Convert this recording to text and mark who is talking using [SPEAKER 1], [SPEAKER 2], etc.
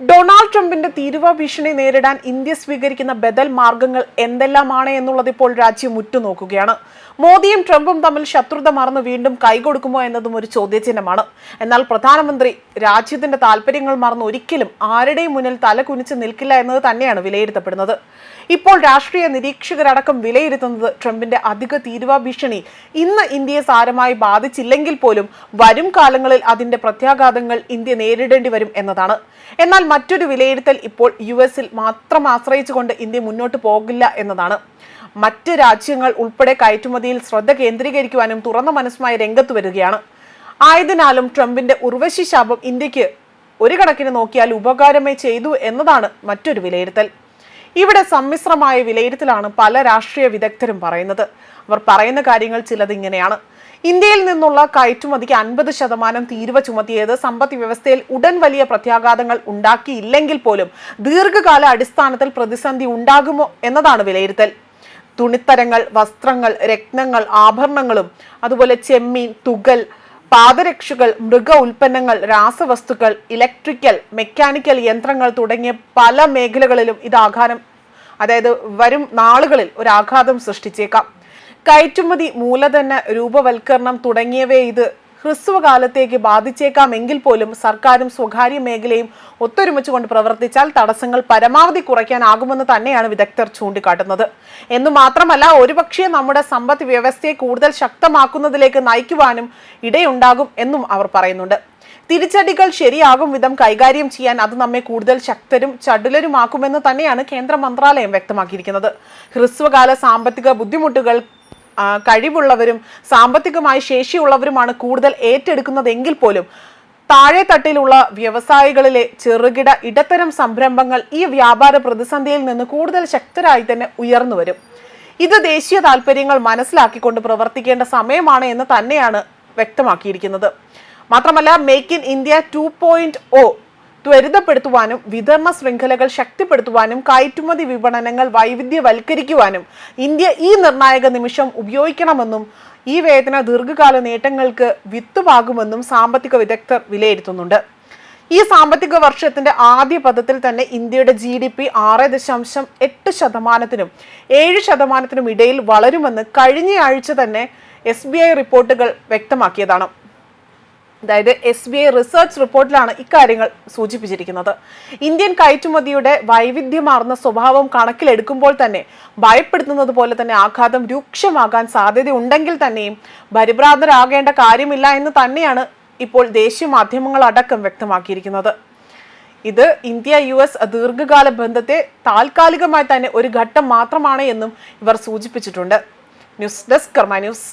[SPEAKER 1] Donald ട്രംപിന്റെ തീരുവ ഭീഷണി നേരിടാൻ ഇന്ത്യ സ്വീകരിക്കുന്ന ബദൽ മാർഗങ്ങൾ എന്തെല്ലാമാണ് എന്നുള്ളത് ഇപ്പോൾ രാജ്യം ഉറ്റുനോക്കുകയാണ്. മോദിയും ട്രംപും തമ്മിൽ ശത്രുത മറന്ന് വീണ്ടും കൈകൊടുക്കുമോ എന്നതും ഒരു ചോദ്യചിഹ്നമാണ്. എന്നാൽ പ്രധാനമന്ത്രി രാജ്യത്തിന്റെ താല്പര്യങ്ങൾ മറന്ന് ഒരിക്കലും ആരുടെയും മുന്നിൽ തല കുനിച്ച് നിൽക്കില്ല എന്നത് തന്നെയാണ് വിലയിരുത്തപ്പെടുന്നത്. ഇപ്പോൾ രാഷ്ട്രീയ നിരീക്ഷകരടക്കം വിലയിരുത്തുന്നത് ട്രംപിന്റെ അധിക തീരുവ ഭീഷണി ഇന്ന് ഇന്ത്യയെ സാരമായി ബാധിച്ചില്ലെങ്കിൽ പോലും വരും കാലങ്ങളിൽ അതിന്റെ പ്രത്യാഘാതങ്ങൾ ഇന്ത്യ നേരിടേണ്ടി വരും എന്നതാണ്. എന്നാൽ മറ്റൊരു വിലയിരുത്തൽ ഇപ്പോൾ US-ൽ മാത്രം ആശ്രയിച്ചുകൊണ്ട് ഇന്ത്യ മുന്നോട്ട് പോകില്ല എന്നതാണ്. മറ്റ് രാജ്യങ്ങൾ ഉൾപ്പെടെ കയറ്റുമതിയിൽ ശ്രദ്ധ കേന്ദ്രീകരിക്കുവാനും തുറന്ന മനസ്സുമായി രംഗത്ത് വരികയാണ്. ആയതിനാലും ട്രംപിന്റെ ഉർവശി ശാപം ഇന്ത്യക്ക് ഒരു കണക്കിന് നോക്കിയാൽ ഉപകാരമേ ചെയ്തു എന്നതാണ് മറ്റൊരു വിലയിരുത്തൽ. ഇവിടെ സമ്മിശ്രമായ വിലയിരുത്തലാണ് പല രാഷ്ട്രീയ വിദഗ്ധരും പറയുന്നത്. അവർ പറയുന്ന കാര്യങ്ങൾ ചിലത് ഇങ്ങനെയാണ്. ഇന്ത്യയിൽ നിന്നുള്ള കയറ്റുമതിക്ക് 50% തീരുവ ചുമത്തിയത് സമ്പദ് വ്യവസ്ഥയിൽ ഉടൻ വലിയ പ്രത്യാഘാതങ്ങൾ ഉണ്ടാക്കിയില്ലെങ്കിൽ പോലും ദീർഘകാല അടിസ്ഥാനത്തിൽ പ്രതിസന്ധി ഉണ്ടാകുമോ എന്നതാണ് വിലയിരുത്തൽ. തുണിത്തരങ്ങൾ, വസ്ത്രങ്ങൾ, രത്നങ്ങൾ, ആഭരണങ്ങളും അതുപോലെ ചെമ്മീൻ, തുകൽ, പാദരക്ഷകൾ, മൃഗ ഉൽപ്പന്നങ്ങൾ, രാസവസ്തുക്കൾ, ഇലക്ട്രിക്കൽ, മെക്കാനിക്കൽ യന്ത്രങ്ങൾ തുടങ്ങിയ പല മേഖലകളിലും ഇത് വരും നാളുകളിൽ ഒരു ആഘാതം സൃഷ്ടിച്ചേക്കാം. കയറ്റുമതി, മൂലധന രൂപവൽക്കരണം തുടങ്ങിയവയെ ഇത് ഹ്രസ്വകാലത്തേക്ക് ബാധിച്ചേക്കാമെങ്കിൽ പോലും സർക്കാരും സ്വകാര്യ മേഖലയും ഒത്തൊരുമിച്ചുകൊണ്ട് പ്രവർത്തിച്ചാൽ തടസ്സങ്ങൾ പരമാവധി കുറയ്ക്കാനാകുമെന്ന് തന്നെയാണ് വിദഗ്ധർ ചൂണ്ടിക്കാട്ടുന്നത്. എന്നു മാത്രമല്ല, ഒരുപക്ഷെ നമ്മുടെ സമ്പദ് വ്യവസ്ഥയെ കൂടുതൽ ശക്തമാക്കുന്നതിലേക്ക് നയിക്കുവാനും ഇടയുണ്ടാകും എന്നും അവർ പറയുന്നുണ്ട്. തിരിച്ചടികൾ ശരിയാകും വിധം കൈകാര്യം ചെയ്യാൻ അത് നമ്മെ കൂടുതൽ ശക്തരും ചടുലരുമാക്കുമെന്ന് തന്നെയാണ് കേന്ദ്ര മന്ത്രാലയം വ്യക്തമാക്കിയിരിക്കുന്നത്. ഹ്രസ്വകാല സാമ്പത്തിക ബുദ്ധിമുട്ടുകൾ കഴിവുള്ളവരും സാമ്പത്തികമായി ശേഷിയുള്ളവരുമാണ് കൂടുതൽ ഏറ്റെടുക്കുന്നതെങ്കിൽ പോലും താഴെ തട്ടിലുള്ള വ്യവസായികളിലെ ചെറുകിട ഇടത്തരം സംരംഭങ്ങൾ ഈ വ്യാപാര പ്രതിസന്ധിയിൽ നിന്ന് കൂടുതൽ ശക്തരായി തന്നെ ഉയർന്നു വരും. ഇത് ദേശീയ താല്പര്യങ്ങൾ മനസ്സിലാക്കിക്കൊണ്ട് പ്രവർത്തിക്കേണ്ട സമയമാണ് എന്ന് തന്നെയാണ് വ്യക്തമാക്കിയിരിക്കുന്നത്. മാത്രമല്ല, മേക്ക് ഇൻ ഇന്ത്യ 2.0 ത്വരിതപ്പെടുത്തുവാനും വിതരണ ശൃംഖലകൾ ശക്തിപ്പെടുത്തുവാനും കയറ്റുമതി വിപണനങ്ങൾ വൈവിധ്യവൽക്കരിക്കുവാനും ഇന്ത്യ ഈ നിർണായക നിമിഷം ഉപയോഗിക്കണമെന്നും ഈ വേതന ദീർഘകാല നേട്ടങ്ങൾക്ക് വിത്തുപാകുമെന്നും സാമ്പത്തിക വിദഗ്ധർ വിലയിരുത്തുന്നുണ്ട്. ഈ സാമ്പത്തിക വർഷത്തിന്റെ ആദ്യ പദത്തിൽ തന്നെ ഇന്ത്യയുടെ GDP 6.8%-നും 7%-നും ഇടയിൽ വളരുമെന്ന് കഴിഞ്ഞയാഴ്ച തന്നെ SBI റിപ്പോർട്ടുകൾ വ്യക്തമാക്കിയതാണ്. അതായത് SBI റിസർച്ച് റിപ്പോർട്ടിലാണ് ഇക്കാര്യങ്ങൾ സൂചിപ്പിച്ചിരിക്കുന്നത്. ഇന്ത്യൻ കയറ്റുമതിയുടെ വൈവിധ്യമാർന്ന സ്വഭാവം കണക്കിലെടുക്കുമ്പോൾ തന്നെ ഭയപ്പെടുത്തുന്നത് പോലെ തന്നെ ആഘാതം രൂക്ഷമാകാൻ സാധ്യതയുണ്ടെങ്കിൽ തന്നെയും പരിഭ്രാന്തരാകേണ്ട കാര്യമില്ല എന്ന് തന്നെയാണ് ഇപ്പോൾ ദേശീയ മാധ്യമങ്ങളടക്കം വ്യക്തമാക്കിയിരിക്കുന്നത്. ഇത് ഇന്ത്യ-US ദീർഘകാല ബന്ധത്തെ താൽക്കാലികമായി തന്നെ ഒരു ഘട്ടം മാത്രമാണ് എന്നും ഇവർ സൂചിപ്പിച്ചിട്ടുണ്ട്. ന്യൂസ് ഡെസ്ക് കർമ്മ ന്യൂസ്.